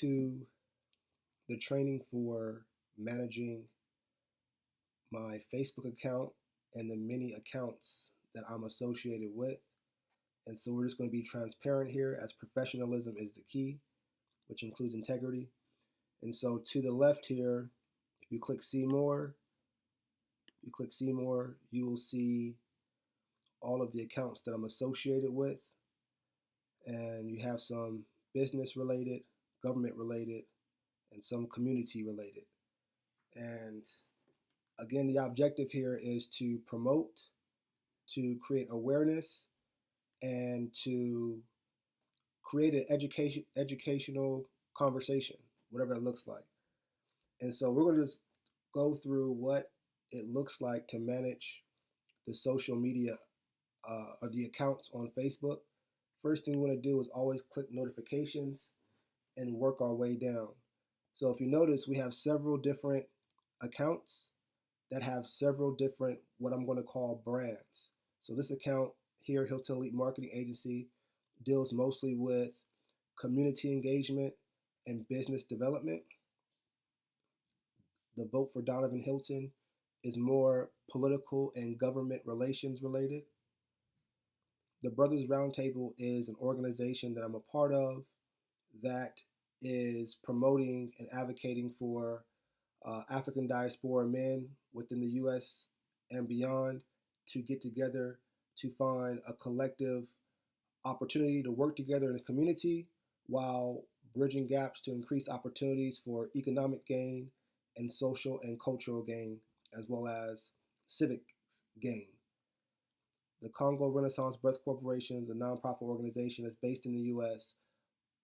to the training for managing my Facebook account and the many accounts that I'm associated with. And so we're just going to be transparent here, as professionalism is the key, which includes integrity. And so to the left here, if you click see more, you will see all of the accounts that I'm associated with. And you have some business related, government related, and some community related. And again, the objective here is to promote, to create awareness, and to create an educational conversation, whatever that looks like. And so we're going to just go through what it looks like to manage the social media or the accounts on Facebook. First thing we want to do is always click notifications and work our way down. So if you notice, we have several different accounts that have several different, what I'm going to call brands. So this account here, Hilton Elite Marketing Agency, deals mostly with community engagement and business development. The Vote for Donovan Hilton is more political and government relations related. The Brothers Roundtable is an organization that I'm a part of that is promoting and advocating for African diaspora men within the U.S. and beyond to get together to find a collective opportunity to work together in a community while bridging gaps to increase opportunities for economic gain and social and cultural gain, as well as civic gain. The Congo Renaissance Breath Corporation is a nonprofit organization that's based in the U.S.,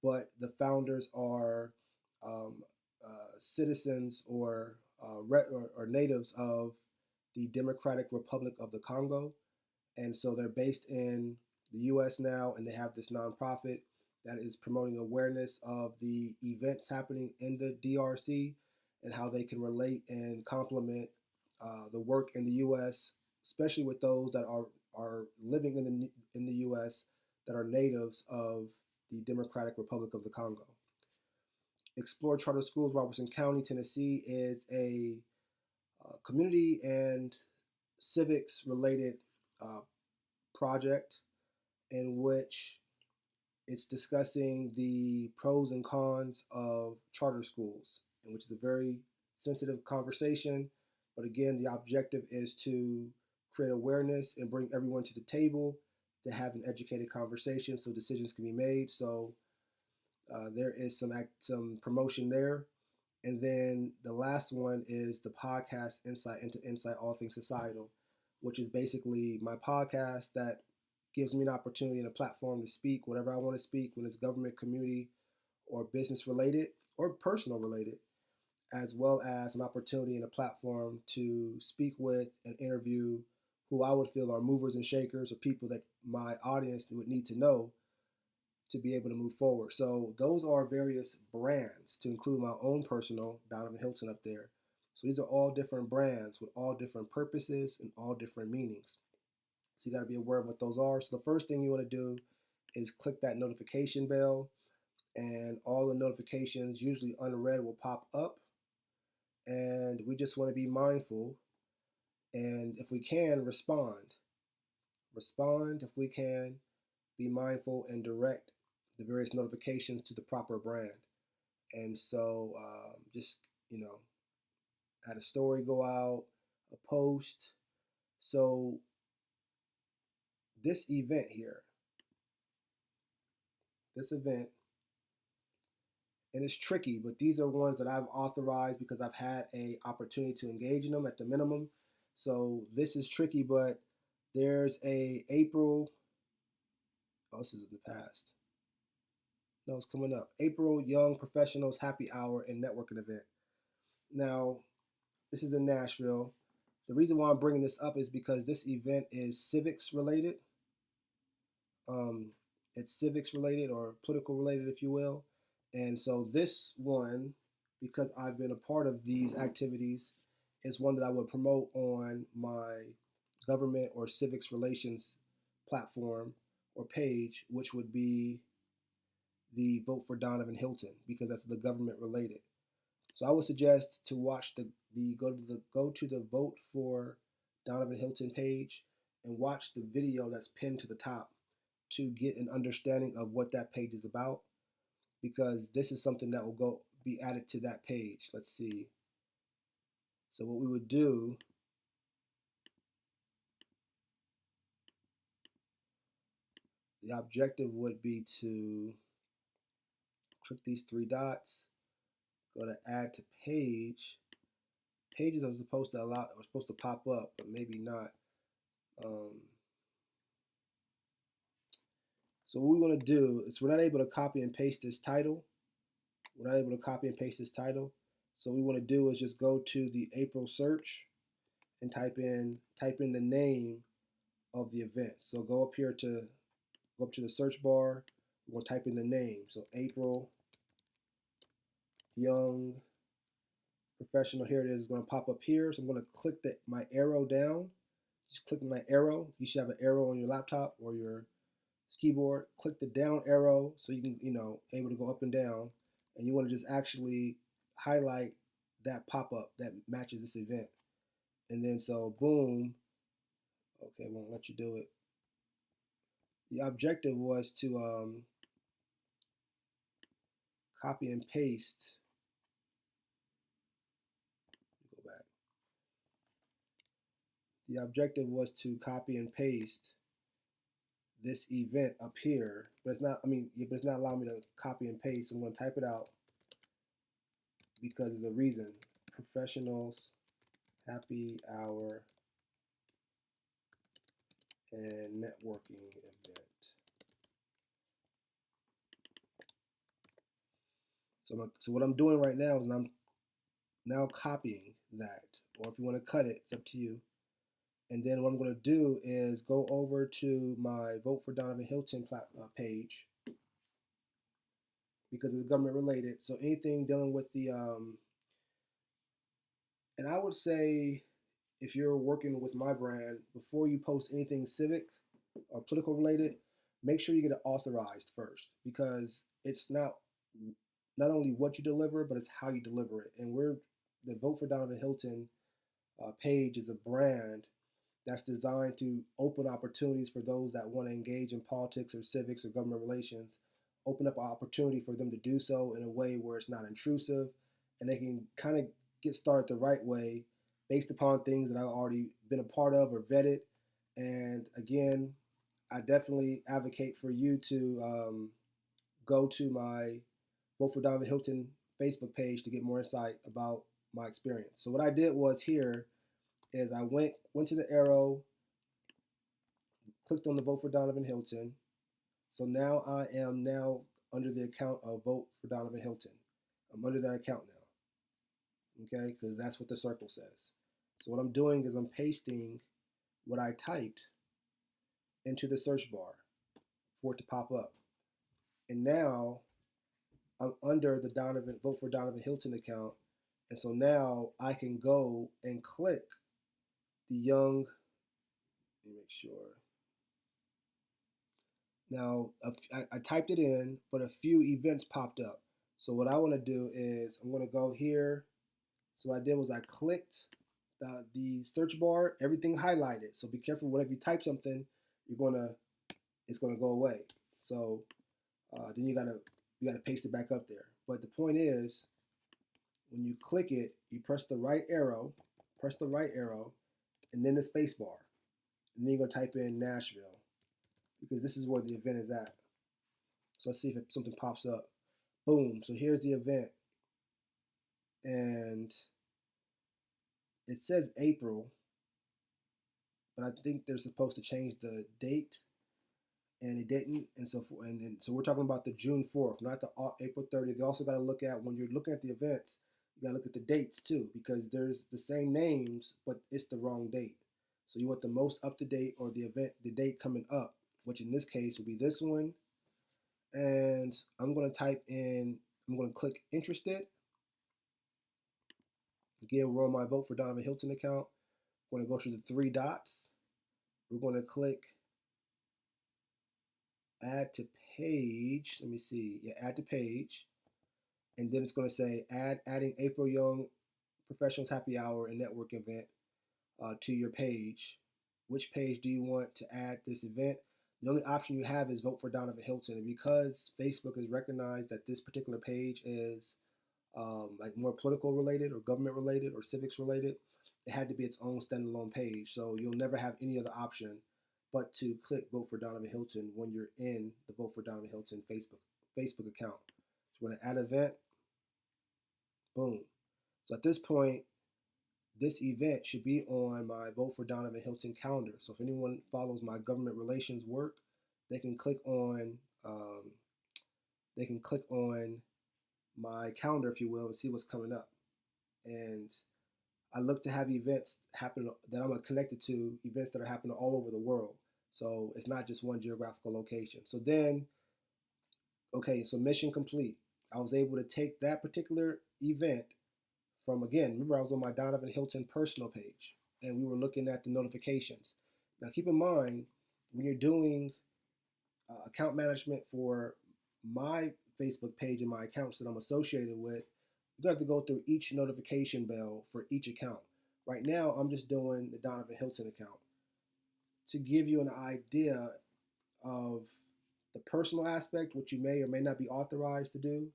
but the founders are citizens or natives of the Democratic Republic of the Congo. And so they're based in the U.S. now, and they have this nonprofit that is promoting awareness of the events happening in the DRC and how they can relate and complement the work in the U.S., especially with those that are living in the U.S. that are natives of the Democratic Republic of the Congo. Explore Charter Schools, Robertson County, Tennessee is a community and civics related project in which it's discussing the pros and cons of charter schools, and which is a very sensitive conversation. But again, the objective is to create awareness and bring everyone to the table to have an educated conversation so decisions can be made. So there is some promotion there. And then the last one is the podcast Insight into Insight All Things Societal, which is basically my podcast that gives me an opportunity and a platform to speak whatever I want to speak when it's government, community, or business related or personal related, as well as an opportunity and a platform to speak with and interview who I would feel are movers and shakers or people that my audience would need to know to be able to move forward. So those are various brands, to include my own personal Donovan Hilton up there. So these are all different brands with all different purposes and all different meanings. So you got to be aware of what those are. So the first thing you want to do is click that notification bell, and all the notifications, usually unread, will pop up. And we just want to be mindful, and if we can, respond. Respond if we can, be mindful, and direct the various notifications to the proper brand. And so just, had a story go out, a post. So this event here, and it's tricky, but these are ones that I've authorized because I've had a opportunity to engage in them at the minimum. So this is tricky, but there's a April, this is in the past. No, it's coming up. April Young Professionals Happy Hour and Networking Event. Now, this is in Nashville. The reason why I'm bringing this up is because this event is civics related. It's civics related or political related, if you will. And so this one, because I've been a part of these activities, is one that I would promote on my government or civics relations platform or page, which would be the Vote for Donovan Hilton because that's the government related. So I would suggest to watch go to the Vote for Donovan Hilton page and watch the video that's pinned to the top to get an understanding of what that page is about, because this is something that will be added to that page. Let's see. So what we would do, the objective would be to click these three dots, go to add to page. Pages are supposed to pop up, but maybe not. So what we want to do is, we're not able to copy and paste this title. We're not able to copy and paste this title. So what we want to do is just go to the April search and type in the name of the event. So go up to the search bar. We're going to type in the name. So April Young Professional. Here it is. It's going to pop up here. So I'm going to click my arrow down. Just click my arrow. You should have an arrow on your laptop or your keyboard. Click the down arrow so you can, able to go up and down. And you want to just actually highlight that pop-up that matches this event. And then so boom. Okay, won't let you do it. The objective was to copy and paste. Go back. The objective was to copy and paste this event up here, but it's not. But it's not allowing me to copy and paste. So I'm going to type it out because there's a reason. Professionals Happy Hour and Networking Event. So what I'm doing right now is I'm now copying that, or if you want to cut it, it's up to you. And then what I'm going to do is go over to my Vote for Donovan Hilton page, because it's government related. So anything dealing with the, and I would say, if you're working with my brand, before you post anything civic or political related, make sure you get it authorized first, because it's not only what you deliver, but it's how you deliver it. And the Vote for Donovan Hilton page is a brand that's designed to open opportunities for those that want to engage in politics or civics or government relations, open up an opportunity for them to do so in a way where it's not intrusive, and they can kind of get started the right way based upon things that I've already been a part of or vetted. And again, I definitely advocate for you to go to my Vote for Donovan Hilton Facebook page to get more insight about my experience. So what I did was here is I went to the arrow, clicked on the Vote for Donovan Hilton. So now I am under the account of Vote for Donovan Hilton. I'm under that account now, okay, because that's what the circle says. So what I'm doing is I'm pasting what I typed into the search bar for it to pop up. And now I'm under the Vote for Donovan Hilton account. And so now I can go and click the Young, let me make sure. Now, I typed it in, but a few events popped up. So what I want to do is I'm going to go here. So what I did was I clicked the search bar, everything highlighted. So be careful, whenever you type something, it's going to go away. So then you gotta paste it back up there. But the point is, when you click it, you press the right arrow, and then the space bar. And then you're going to type in Nashville, because this is where the event is at. So let's see if something pops up. Boom. So here's the event. And it says April, but I think they're supposed to change the date, and it didn't. And so we're talking about the June 4th, not the April 30th. You also got to look at, when you're looking at the events, you got to look at the dates too, because there's the same names, but it's the wrong date. So you want the most up to date, or the date coming up, which in this case would be this one. And I'm going to click interested. Again, we're on my Vote for Donovan Hilton account. We're going to go to the three dots. We're going to click add to page. Let me see. Yeah, add to page. And then it's going to say adding April Young Professionals Happy Hour and Network Event to your page. Which page do you want to add this event? The only option you have is vote for Donovan Hilton. And because Facebook has recognized that this particular page is like more political related or government related or civics related, it had to be its own standalone page. So you'll never have any other option but to click vote for Donovan Hilton when you're in the vote for Donovan Hilton Facebook account. So we're going to add event. Boom. So at this point, this event should be on my Vote for Donovan Hilton calendar. So if anyone follows my government relations work, they can click on my calendar, if you will, and see what's coming up. And I look to have events happen that I'm connected to, events that are happening all over the world. So it's not just one geographical location. So then, okay, so mission complete. I was able to take that particular event from, again, remember I was on my Donovan Hilton personal page and we were looking at the notifications. Now keep in mind, when you're doing account management for my Facebook page and my accounts that I'm associated with, you have to go through each notification bell for each account. Right now, I'm just doing the Donovan Hilton account to give you an idea of the personal aspect, which you may or may not be authorized to do,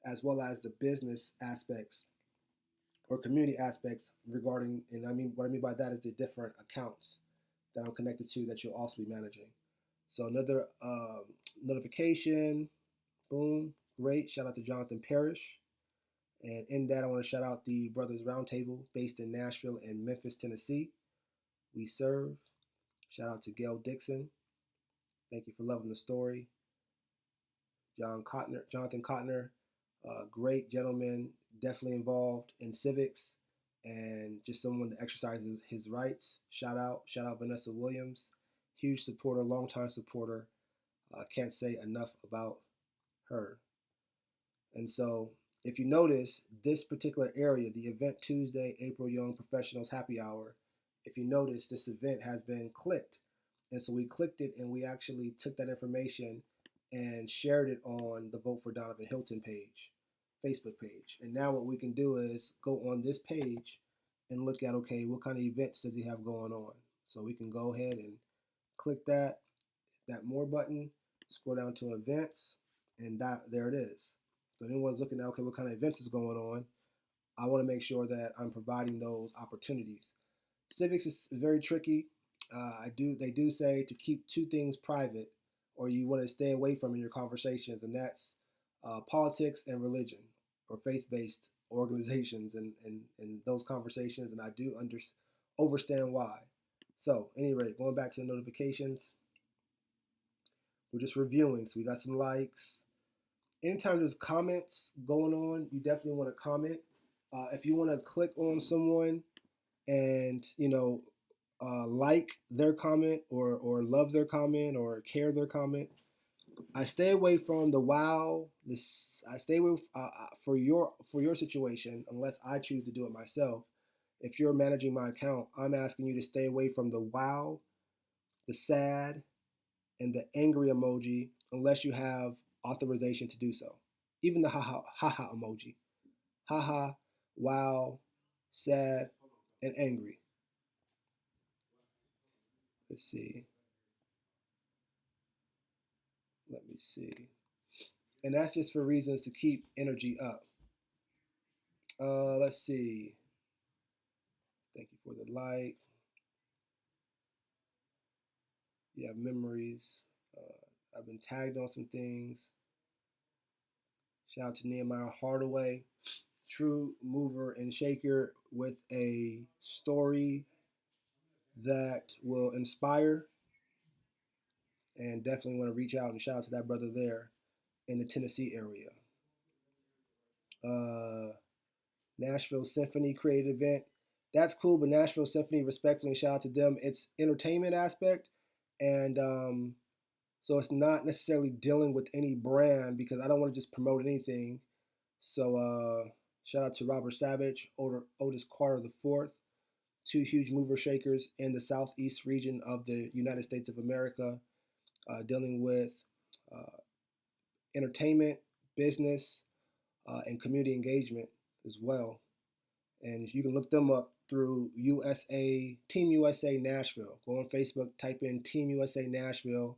as well as the business aspects or community aspects regarding, and I mean, what I mean by that is the different accounts that I'm connected to that you'll also be managing. So another notification, boom, great. Shout out to Jonathan Parrish. And in that, I want to shout out the Brothers Roundtable based in Nashville and Memphis, Tennessee. We serve. Shout out to Gail Dixon. Thank you for loving the story. Jonathan Cotner, great gentleman, definitely involved in civics and just someone that exercises his rights. Shout out Vanessa Williams, huge supporter, longtime supporter. Can't say enough about her. And so if you notice this particular area, the event Tuesday, April Young Professionals Happy Hour, if you notice this event has been clicked. And so we clicked it and we actually took that information and shared it on the Vote for Donovan Hilton page, Facebook page. And now what we can do is go on this page and look at, okay, what kind of events does he have going on? So we can go ahead and click that more button, scroll down to events, and there it is. So anyone's looking at, okay, what kind of events is going on, I want to make sure that I'm providing those opportunities. Civics is very tricky. They do say to keep two things private, or you want to stay away from in your conversations, and that's politics and religion, or faith-based organizations, and those conversations. And I do understand why. So, at any rate, going back to the notifications, we're just reviewing. So we got some likes. Anytime there's comments going on, you definitely want to comment. If you want to click on someone and like their comment or love their comment or care their comment, I stay away from the wow. I stay away for your situation unless I choose to do it myself. If you're managing my account, I'm asking you to stay away from the wow, the sad, and the angry emoji unless you have authorization to do so. Even the haha emoji. Haha, wow, sad, and angry. Let's see. Let me see. And that's just for reasons to keep energy up. Let's see. Thank you for the like. You have memories. I've been tagged on some things. Shout out to Nehemiah Hardaway, true mover and shaker with a story that will inspire, and definitely want to reach out and shout out to that brother there in the Tennessee area. Nashville Symphony created event. That's cool, but Nashville Symphony, respectfully, shout out to them. It's entertainment aspect, and so it's not necessarily dealing with any brand because I don't want to just promote anything. So shout out to Robert Savage, Otis Carter IV, two huge mover shakers in the southeast region of the United States of America, dealing with entertainment, business, and community engagement as well. And you can look them up through USA Team USA Nashville. Go on Facebook, type in Team USA Nashville.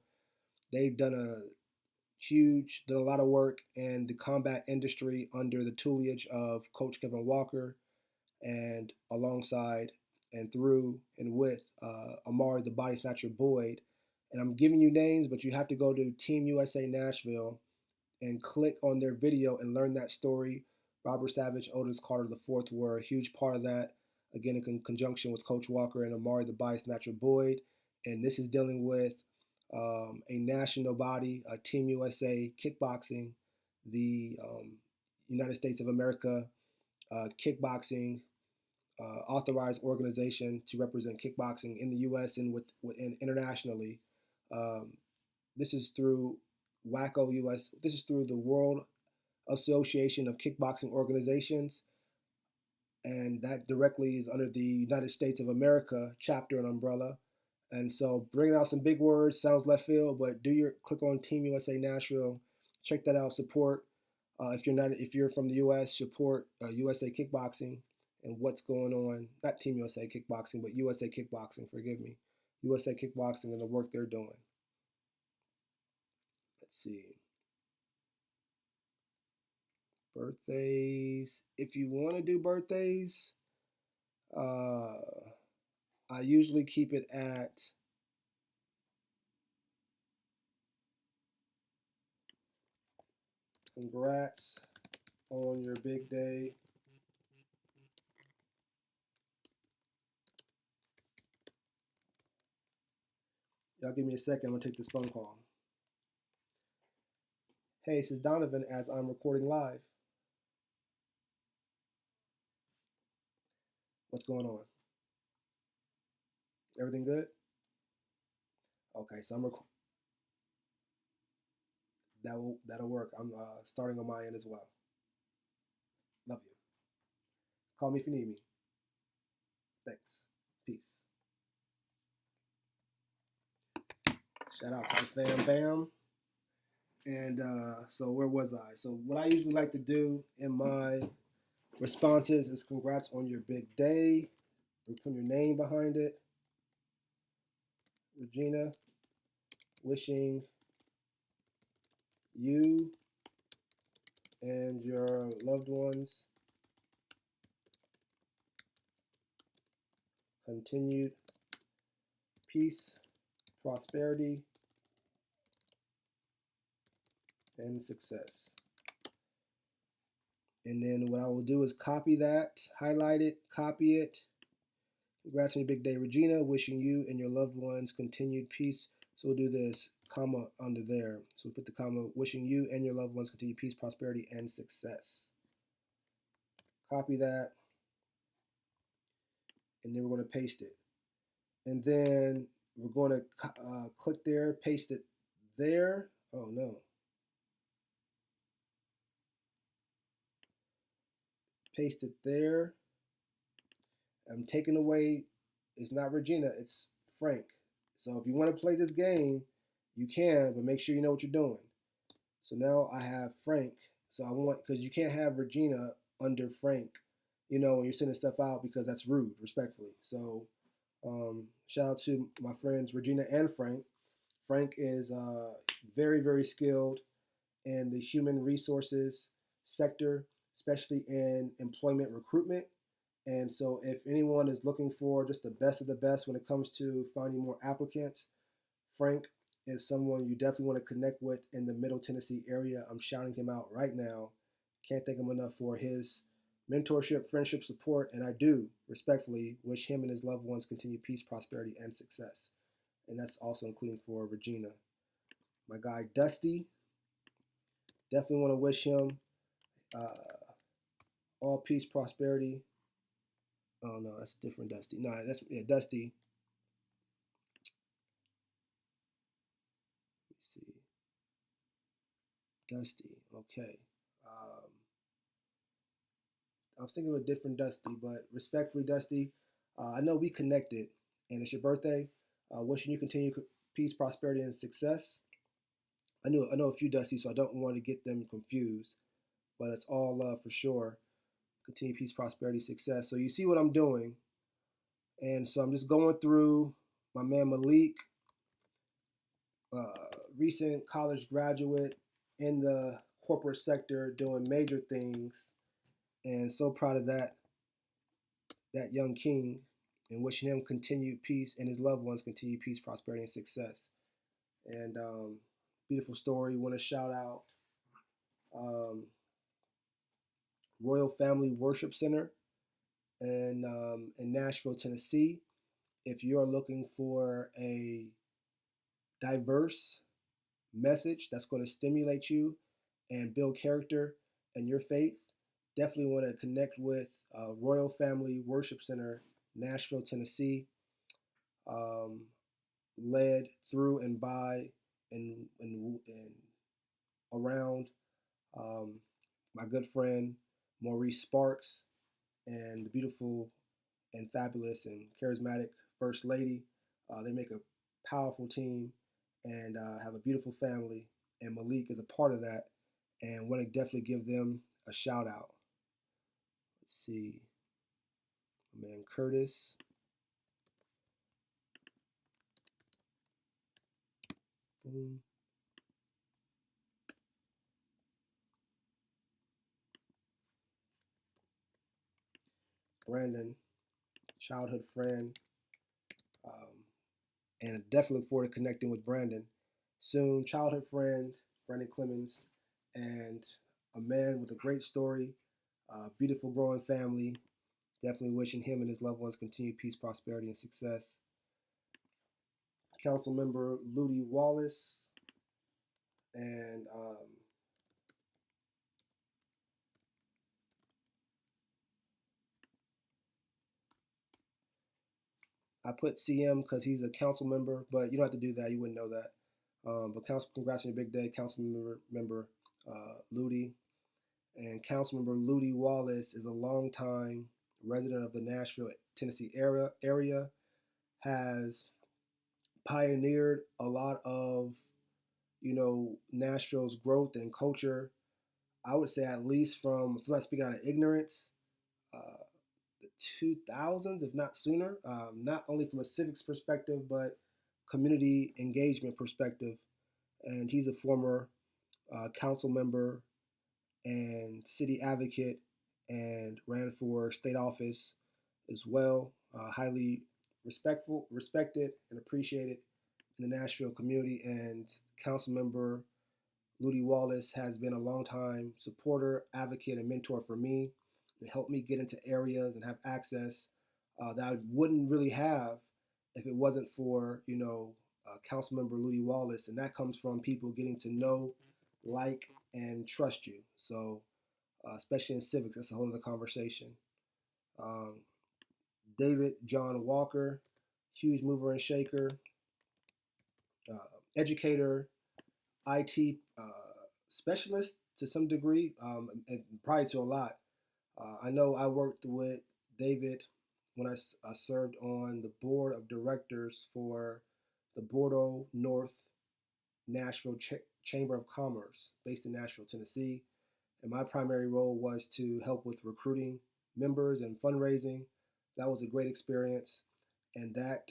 They've done a lot of work in the combat industry under the tutelage of Coach Kevin Walker, and alongside and through and with Amari the Body Snatcher Boyd. And I'm giving you names, but you have to go to Team USA Nashville and click on their video and learn that story. Robert Savage, Otis Carter IV were a huge part of that, again in conjunction with Coach Walker and Amari the Body Snatcher Boyd. And this is dealing with a national body, Team USA Kickboxing, the United States of America kickboxing authorized organization to represent kickboxing in the U.S. and and internationally. Um, this is through WACO US. This is through the World Association of Kickboxing Organizations, and that directly is under the United States of America chapter and umbrella. And so, bringing out some big words sounds left field, but click on Team USA Nashville, check that out. Support if you're from the U.S. Support USA Kickboxing and what's going on. Not Team USA Kickboxing, but USA Kickboxing. Forgive me, USA Kickboxing and the work they're doing. Let's see. Birthdays. If you want to do birthdays, I usually keep it at congrats on your big day. Y'all give me a second. I'm going to take this phone call. Hey, this is Donovan as I'm recording live. What's going on? Everything good? Okay, so that'll work. I'm starting on my end as well. Love you. Call me if you need me. Thanks. Peace. Shout out to the fam bam. And so where was I? So what I usually like to do in my responses is congrats on your big day. We put your name behind it. Regina, wishing you and your loved ones continued peace, prosperity, and success. And then what I will do is copy that, highlight it, copy it. Congrats on your big day, Regina. Wishing you and your loved ones continued peace. So we'll do this comma under there. So we put the comma, wishing you and your loved ones continued peace, prosperity, and success. Copy that. And then we're going to paste it. And then we're going to click there, paste it there. Oh, no. Paste it there. I'm taking away, it's not Regina, it's Frank. So if you want to play this game, you can, but make sure you know what you're doing. So now I have Frank. So I want, because you can't have Regina under Frank, when you're sending stuff out, because that's rude, respectfully. So shout out to my friends Regina and Frank. Frank is very, very skilled in the human resources sector, especially in employment recruitment. And so if anyone is looking for just the best of the best when it comes to finding more applicants, Frank is someone you definitely want to connect with in the Middle Tennessee area. I'm shouting him out right now. Can't thank him enough for his mentorship, friendship, support, and I do respectfully wish him and his loved ones continued peace, prosperity, and success. And that's also including for Regina. My guy Dusty, definitely want to wish him all peace, prosperity. Oh no, that's a different Dusty. No, that's Dusty. Let's see, Dusty. Okay. I was thinking of a different Dusty, but respectfully, Dusty, I know we connected, and it's your birthday. Wishing you continued peace, prosperity, and success. I know a few Dusty, so I don't want to get them confused. But it's all love for sure. Continue peace, prosperity, success. So you see what I'm doing, and so I'm just going through my man Malik, recent college graduate in the corporate sector, doing major things, and so proud of that young king, and wishing him continued peace and his loved ones continued peace, prosperity, and success. And beautiful story. Want to shout out um, Royal Family Worship Center in Nashville, Tennessee. If you're looking for a diverse message that's going to stimulate you and build character and your faith, definitely want to connect with Royal Family Worship Center, Nashville, Tennessee, um, led through and by and around um, my good friend Maurice Sparks and the beautiful and fabulous and charismatic First Lady. They make a powerful team and have a beautiful family. And Malik is a part of that. And want to definitely give them a shout out. Let's see, my man Curtis. Boom. Brandon, childhood friend, um, and definitely look forward to connecting with Brandon soon. Childhood friend, Brandon Clemens, and a man with a great story, beautiful growing family. Definitely wishing him and his loved ones continued peace, prosperity, and success. Council member Ludi Wallace, and I put CM because he's a council member, but you don't have to do that. You wouldn't know that. But council, congrats on your big day, council member Ludi, and council member Ludi Wallace is a longtime resident of the Nashville, Tennessee area. Has pioneered a lot of Nashville's growth and culture. I would say at least from, if I'm not speaking out of ignorance, uh, the 2000s, if not sooner. Not only from a civics perspective, but community engagement perspective. And he's a former council member and city advocate, and ran for state office as well. Highly respected, and appreciated in the Nashville community. And council member Ludi Wallace has been a longtime supporter, advocate, and mentor for me. It helped me get into areas and have access that I wouldn't really have if it wasn't for council member Ludi Wallace, and that comes from people getting to know, like, and trust you. So, especially in civics, that's a whole other conversation. Um, David John Walker, huge mover and shaker, uh, educator, IT specialist to some degree, and probably to a lot. I know I worked with David when I served on the board of directors for the Bordeaux North Nashville Chamber of Commerce, based in Nashville, Tennessee. And my primary role was to help with recruiting members and fundraising. That was a great experience, and that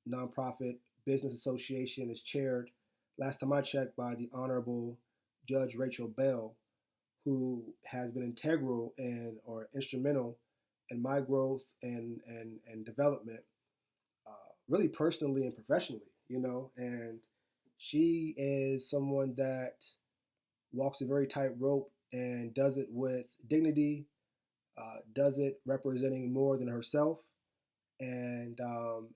nonprofit business association is chaired, last time I checked, by the Honorable Judge Rachel Bell, who has been integral and or instrumental in my growth and development, really personally and professionally. And she is someone that walks a very tight rope and does it with dignity, does it representing more than herself, and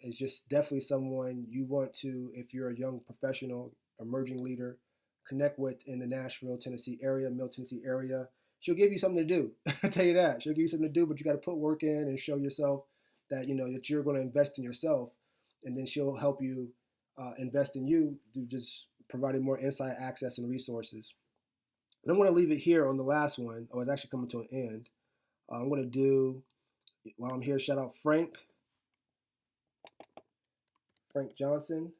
is just definitely someone you want to, if you're a young professional, emerging leader, connect with in the Nashville, Tennessee area, Middle Tennessee area. She'll give you something to do. I tell you that. She'll give you something to do, but you got to put work in and show yourself that that you're going to invest in yourself, and then she'll help you invest in you through just providing more insight, access, and resources. And I'm going to leave it here on the last one. Oh, it's actually coming to an end. I'm going to do, while I'm here, shout out Frank Johnson.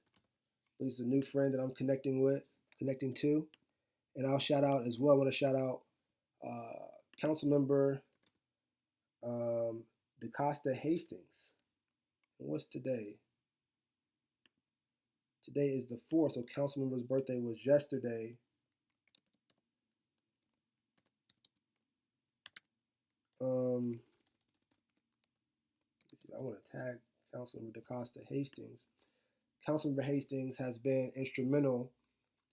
He's a new friend that I'm connecting with. connecting to. And I'll shout out as well. I want to shout out Council Member DeCosta Hastings. And what's today? Today is the 4th, so Council Member's birthday was yesterday. I want to tag Councilmember DeCosta Hastings. Councilmember Hastings has been instrumental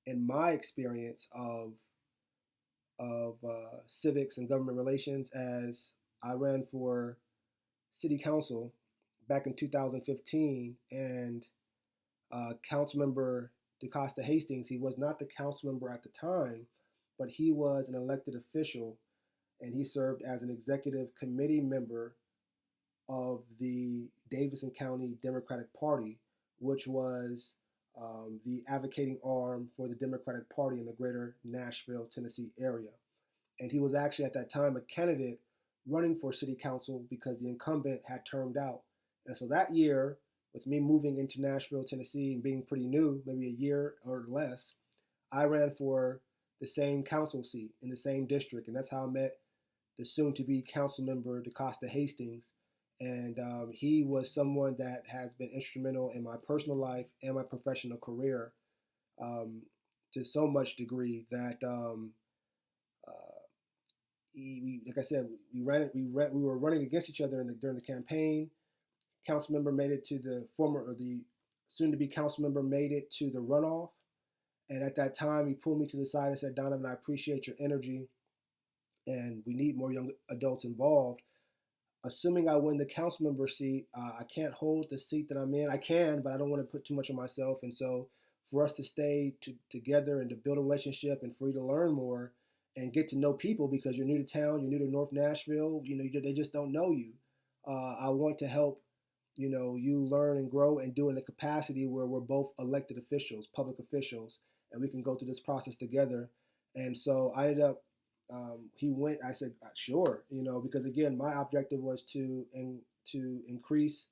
in my experience of civics and government relations, as I ran for city council back in 2015, and Councilmember DeCosta Hastings, he was not the council member at the time, but he was an elected official, and he served as an executive committee member of the Davidson County Democratic Party, which was the advocating arm for the Democratic Party in the greater Nashville, Tennessee area. And he was actually at that time a candidate running for city council because the incumbent had termed out. And so that year, with me moving into Nashville, Tennessee, and being pretty new, maybe a year or less, I ran for the same council seat in the same district. And that's how I met the soon-to-be council member DeCosta Hastings. And he was someone that has been instrumental in my personal life and my professional career to so much degree that like I said, we were running against each other during the campaign. Council member made it to the soon-to-be council member made it to the runoff, and at that time he pulled me to the side and said, "Donovan, I appreciate your energy, and we need more young adults involved. Assuming I win the council member seat, I can't hold the seat that I'm in. I can, but I don't want to put too much on myself. And so for us to stay together and to build a relationship and for you to learn more and get to know people, because you're new to town, you're new to North Nashville, they just don't know you. I want to help, you learn and grow and do in a capacity where we're both elected officials, public officials, and we can go through this process together." And so I ended up he went. I said, "Sure," because again, my objective was to increase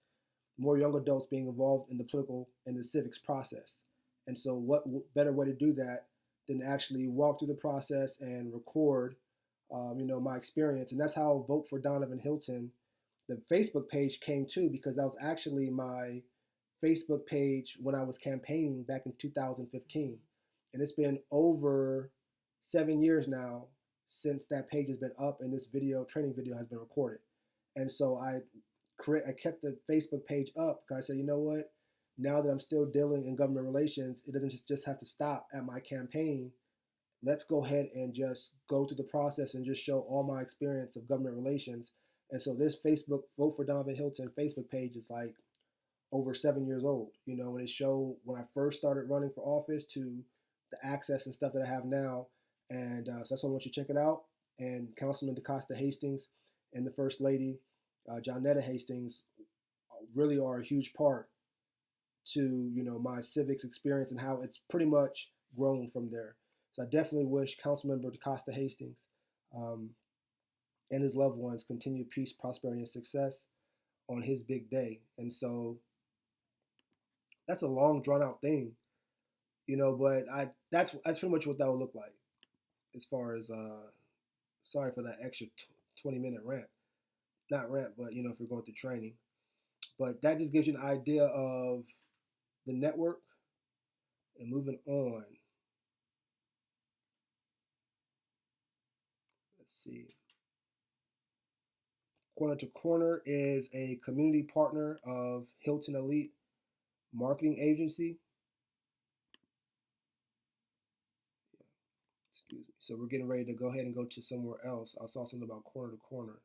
more young adults being involved in the political and the civics process. And so, what better way to do that than actually walk through the process and record, my experience. And that's how Vote for Donovan Hilton, the Facebook page, came to, because that was actually my Facebook page when I was campaigning back in 2015, and it's been over 7 years now since that page has been up and this training video has been recorded. And so I kept the Facebook page up because I said, you know what? Now that I'm still dealing in government relations, it doesn't just have to stop at my campaign. Let's go ahead and just go through the process and just show all my experience of government relations. And so this Facebook Vote for Donovan Hilton Facebook page is like over 7 years old, and it showed when I first started running for office to the access and stuff that I have now. And so that's why I want you to check it out. And Councilman DeCosta Hastings and the First Lady, Johnetta Hastings, really are a huge part to, my civics experience and how it's pretty much grown from there. So I definitely wish Councilmember DeCosta Hastings and his loved ones continued peace, prosperity, and success on his big day. And so that's a long, drawn-out thing, but that's pretty much what that would look like. As far as sorry for that extra 20-minute rant, not rant, but if you're going through training, but that just gives you an idea of the network. And moving on, let's see. Corner to Corner is a community partner of Hilton Elite Marketing Agency. Excuse me. So we're getting ready to go ahead and go to somewhere else. I saw something about Corner to Corner.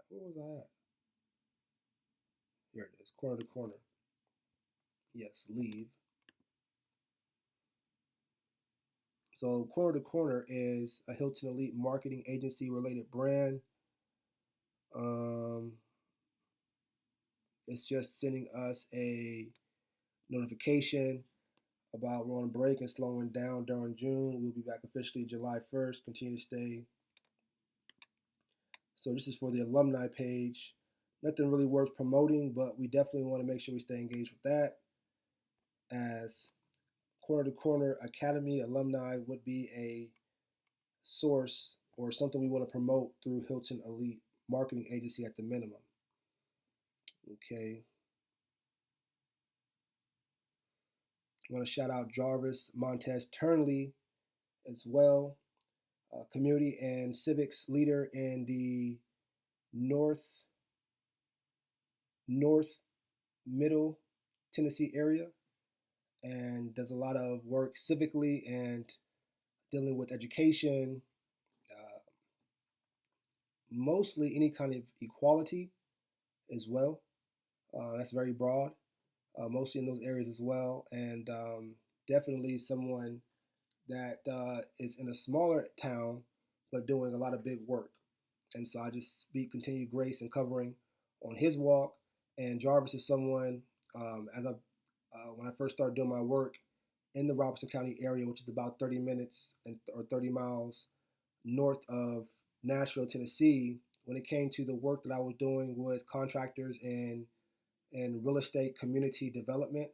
Where was I at? Here it is, Corner to Corner. Yes, leave. So Corner to Corner is a Hilton Elite Marketing Agency related brand. It's just sending us a notification about we're on break and slowing down during June. We'll be back officially July 1st. Continue to stay. So this is for the alumni page. Nothing really worth promoting, but we definitely want to make sure we stay engaged with that, as Corner to Corner Academy alumni would be a source or something we want to promote through Hilton Elite Marketing Agency at the minimum. Okay. I want to shout out Jarvis Montez Turnley as well, community and civics leader in the North Middle Tennessee area, and does a lot of work civically and dealing with education, uh, mostly any kind of equality as well. That's very broad, mostly in those areas as well, and definitely someone that is in a smaller town but doing a lot of big work. And so I just speak continued grace and covering on his walk. And Jarvis is someone, when I first started doing my work in the Robertson County area, which is about 30 minutes or 30 miles north of Nashville, Tennessee, when it came to the work that I was doing with contractors and real estate community development,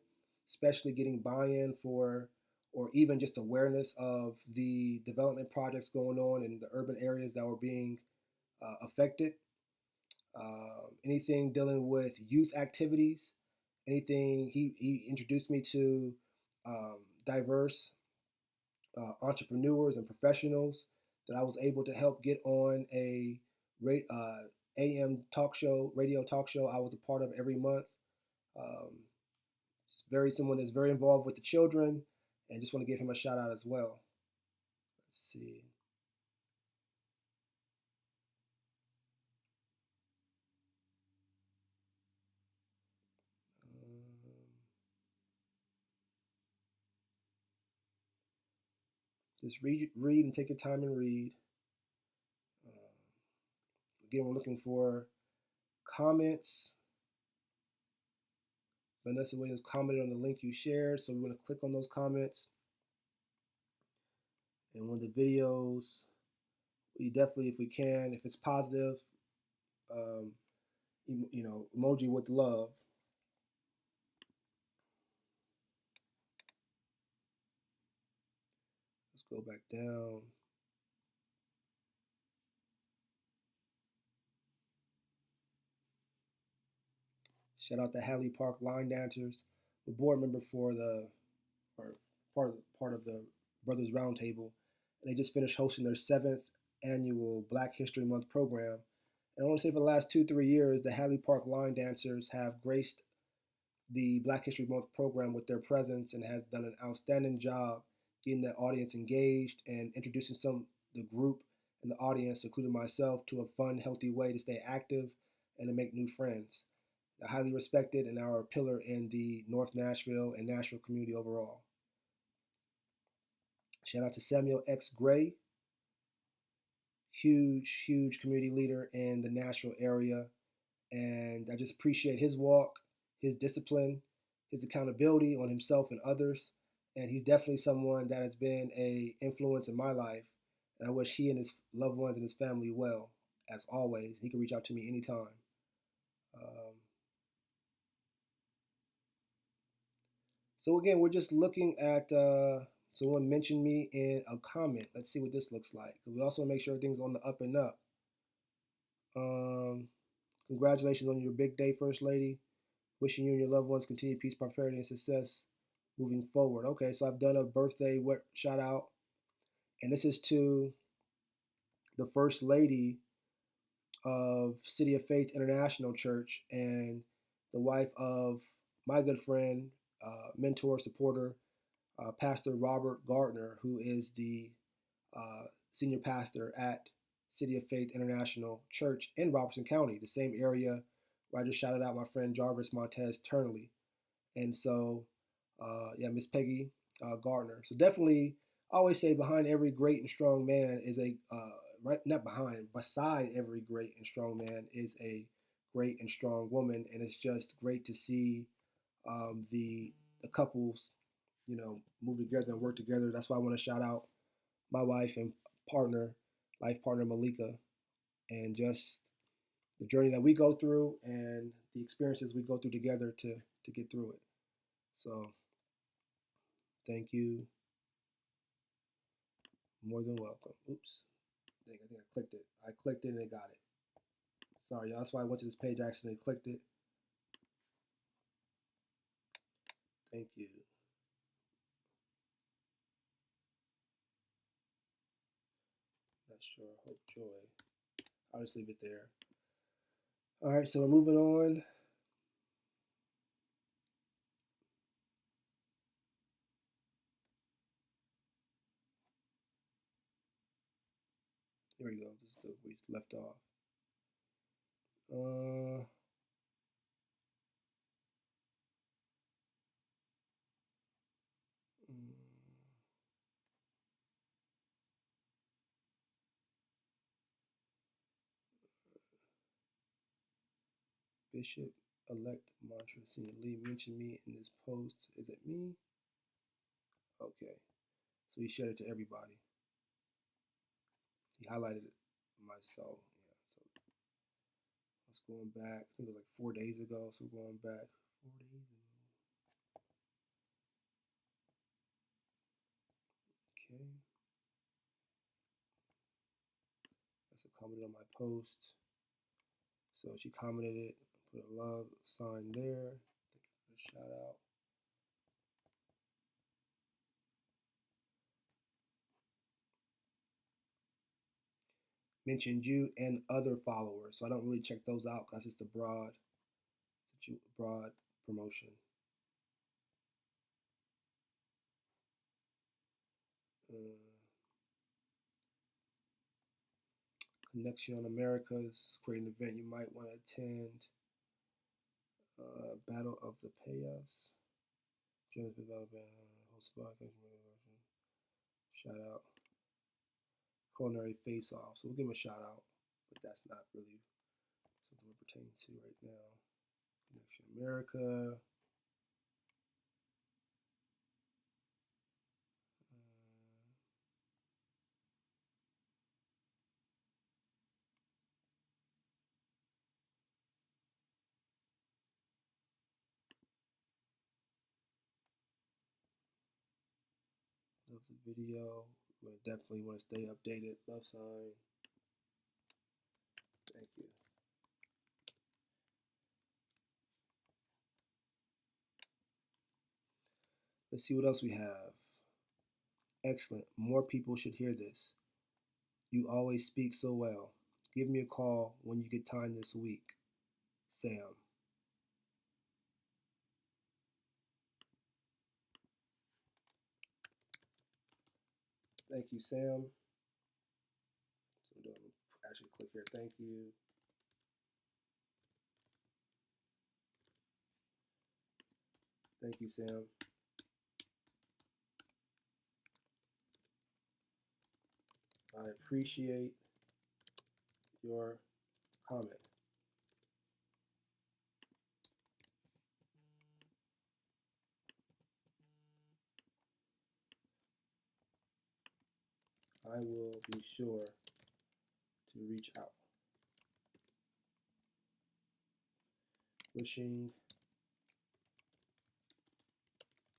especially getting buy-in for or even just awareness of the development projects going on in the urban areas that were being affected. Anything dealing with youth activities, anything he introduced me to diverse entrepreneurs and professionals that I was able to help get on a AM talk show, radio talk show I was a part of every month. Um, it's very someone that's very involved with the children, and just want to give him a shout out as well. Let's see. Just read, and take your time and read. Again, we're looking for comments. Vanessa Williams commented on the link you shared, so we're going to click on those comments. And one of the videos, we definitely, if we can, if it's positive, um, emoji with love. Let's go back down. Shout out to Hadley Park Line Dancers, the board member for the, or part of the Brothers Roundtable, and they just finished hosting their 7th annual Black History Month program. And I want to say for the last 2-3 years, the Hadley Park Line Dancers have graced the Black History Month program with their presence and has done an outstanding job getting the audience engaged and introducing the group and the audience, including myself, to a fun, healthy way to stay active and to make new friends. They're highly respected and are a pillar in the North Nashville and Nashville community overall. Shout out to Samuel X. Gray, huge community leader in the Nashville area. And I just appreciate his walk, his discipline, his accountability on himself and others. And he's definitely someone that has been an influence in my life. And I wish he and his loved ones and his family well, as always. He can reach out to me anytime. So again, we're just looking at, someone mentioned me in a comment. Let's see what this looks like. We also make sure everything's on the up and up. Congratulations on your big day, First Lady. Wishing you and your loved ones continued peace, prosperity, and success moving forward. Okay, so I've done a birthday shout out, and this is to the First Lady of City of Faith International Church and the wife of my good friend, mentor, supporter, Pastor Robert Gardner, who is the senior pastor at City of Faith International Church in Robertson County, the same area where I just shouted out my friend Jarvis Montez Turnley. And so, Miss Peggy Gardner. So definitely, I always say behind every great and strong man is beside every great and strong man is a great and strong woman. And it's just great to see the couples, move together and work together. That's why I want to shout out my wife and life partner Malika, and just the journey that we go through and the experiences we go through together to get through it. So thank you. More than welcome. Oops. I think I clicked it. I clicked it and it got it. Sorry, y'all. That's why I went to this page. I accidentally clicked it. Thank you. Not sure. Hope joy. I'll just leave it there. All right, so we're moving on. Here we go. This is the we left off. Mm, Bishop-elect Mantra Senior Lee mentioned me in this post. Is it me? Okay. So he shared it to everybody. He highlighted it myself. Yeah. So let's going back. I think it was like 4 days ago. So we're going back 4 days ago. Okay. That's a comment on my post. So she commented it, put a love sign there. Thank you for the shout out. Mentioned you and other followers. So I don't really check those out because it's just a broad promotion. Connection Americas, create an event you might want to attend. Battle of the Payas. Shout out. Culinary Face Off. So we'll give him a shout out, but that's not really something we're pertaining to right now. Connection America. Love the video. We're definitely want to stay updated. Love sign. Thank you. Let's see what else we have. Excellent. More people should hear this. You always speak so well. Give me a call when you get time this week. Sam. Thank you, Sam. So I'm doing actually click here. Thank you. Thank you, Sam. I appreciate your comment. I will be sure to reach out. Wishing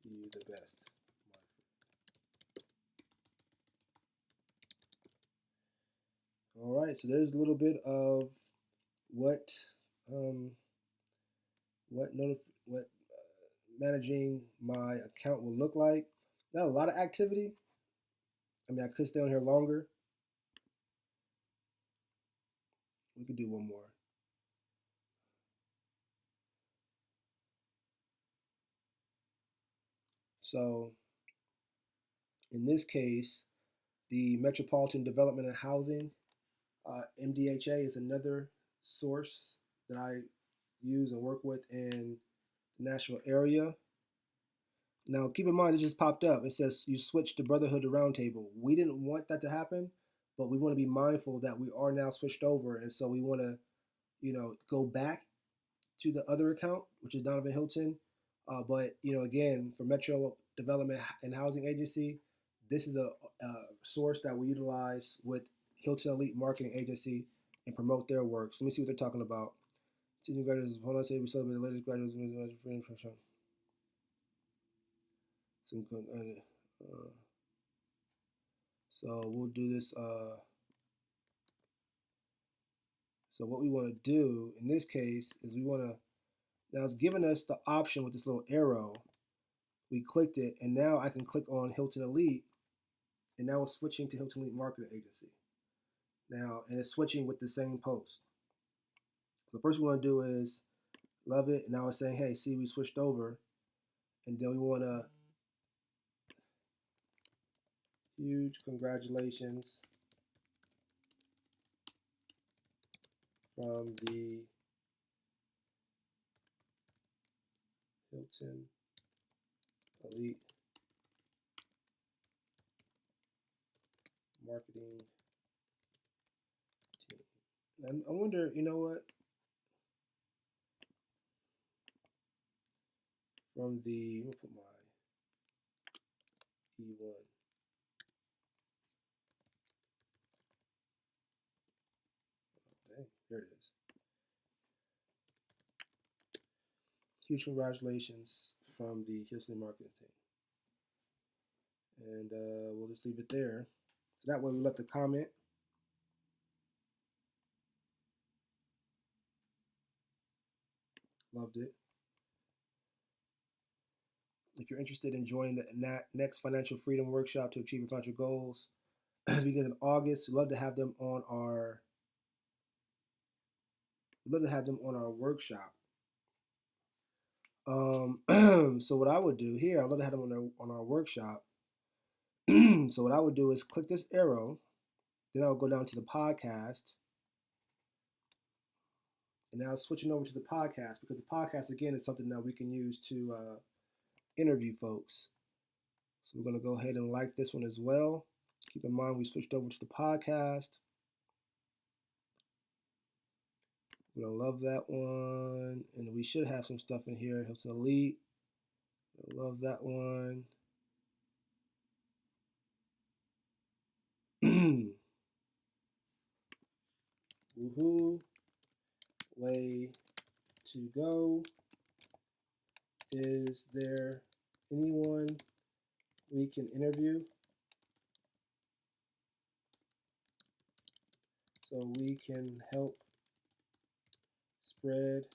you the best, my friend. All right, so there's a little bit of what managing my account will look like. Not a lot of activity. I mean, I could stay on here longer. We could do one more. So in this case, the Metropolitan Development and Housing, MDHA, is another source that I use and work with in the Nashville area. Now, keep in mind, it just popped up. It says you switched to Brotherhood to Roundtable. We didn't want that to happen, but we want to be mindful that we are now switched over, and so we want to, go back to the other account, which is Donovan Hilton. But again, for Metro Development and Housing Agency, this is a source that we utilize with Hilton Elite Marketing Agency and promote their works. Let me see what they're talking about. Senior graduates, hold on, say we celebrate the latest graduates. So we'll do this. So what we want to do in this case is we want to, now it's giving us the option with this little arrow. We clicked it, and now I can click on Hilton Elite, and now it's switching to Hilton Elite Marketing Agency. Now, and it's switching with the same post. The first we want to do is love it, and now it's saying, hey, see, we switched over, and then we want to, huge congratulations from the Hilton Elite Marketing team. And I wonder, you know what? From the, let me put my E1. Dang, there it is. Huge congratulations from the Hilton Marketing team. And we'll just leave it there. So that way we left a comment. Loved it. If you're interested in joining the next Financial Freedom Workshop to achieve your financial goals, begins in August. We'd love to have them on our workshop. So what I would do here, I'd love to have them on our workshop. So what I would do is click this arrow, then I'll go down to the podcast, and now switching over to the podcast, because the podcast again is something that we can use to interview folks. So we're going to go ahead and like this one as well. Keep in mind we switched over to the podcast. We're going to love that one, and we should have some stuff in here. Hilton Elite, love that one. Woohoo, way to go. Is there anyone we can interview so we can help spread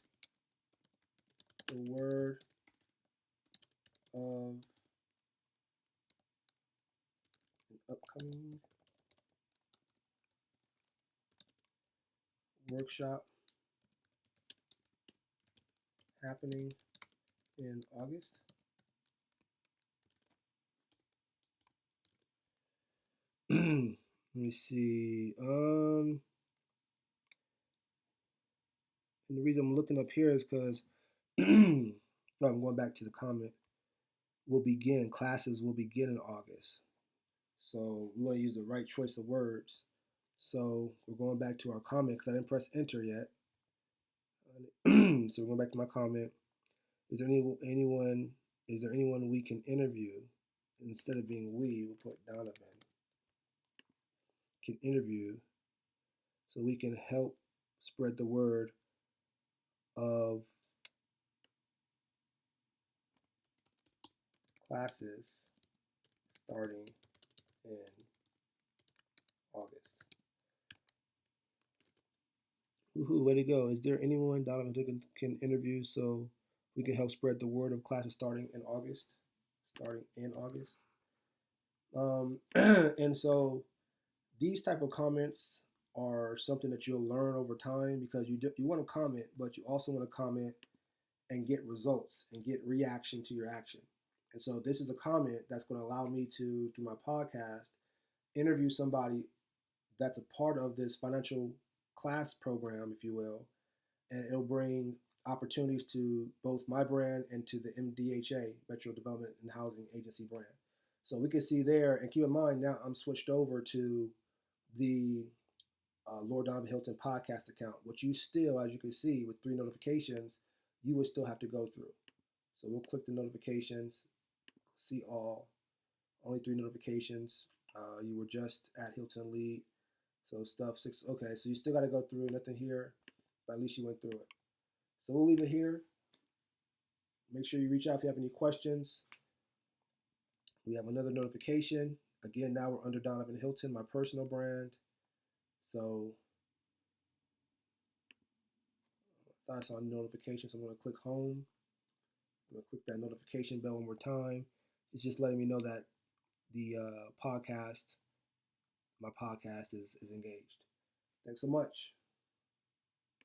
the word of an upcoming workshop happening in August? Let me see. And the reason I'm looking up here is because I'm going back to the comment. Classes will begin in August. So we want to use the right choice of words. So we're going back to our comment because I didn't press enter yet. So we're going back to my comment. Is there anyone we can interview? Instead of being we, we'll put Donovan. Can interview so we can help spread the word of classes starting in August. Woohoo, way to go. Is there anyone Donovan can interview so we can help spread the word of classes starting in August? And so these type of comments are something that you'll learn over time, because you want to comment, but you also want to comment and get results and get reaction to your action. And so this is a comment that's going to allow me to, through my podcast, interview somebody that's a part of this financial class program, if you will, and it'll bring opportunities to both my brand and to the MDHA, Metro Development and Housing Agency brand. So we can see there, and keep in mind now I'm switched over to the Lord Donovan Hilton podcast account, which you still, as you can see, with 3 notifications, you would still have to go through. So we'll click the notifications, see all, only 3 notifications. You were just at Hilton Elite, So stuff six. Okay, so you still got to go through. Nothing here, but at least you went through it. So we'll leave it here. Make sure you reach out if you have any questions. We have another notification. Again, now we're under Donovan Hilton, my personal brand. So that's on notifications. I'm going to click home. I'm going to click that notification bell one more time. It's just letting me know that the my podcast is engaged. Thanks so much.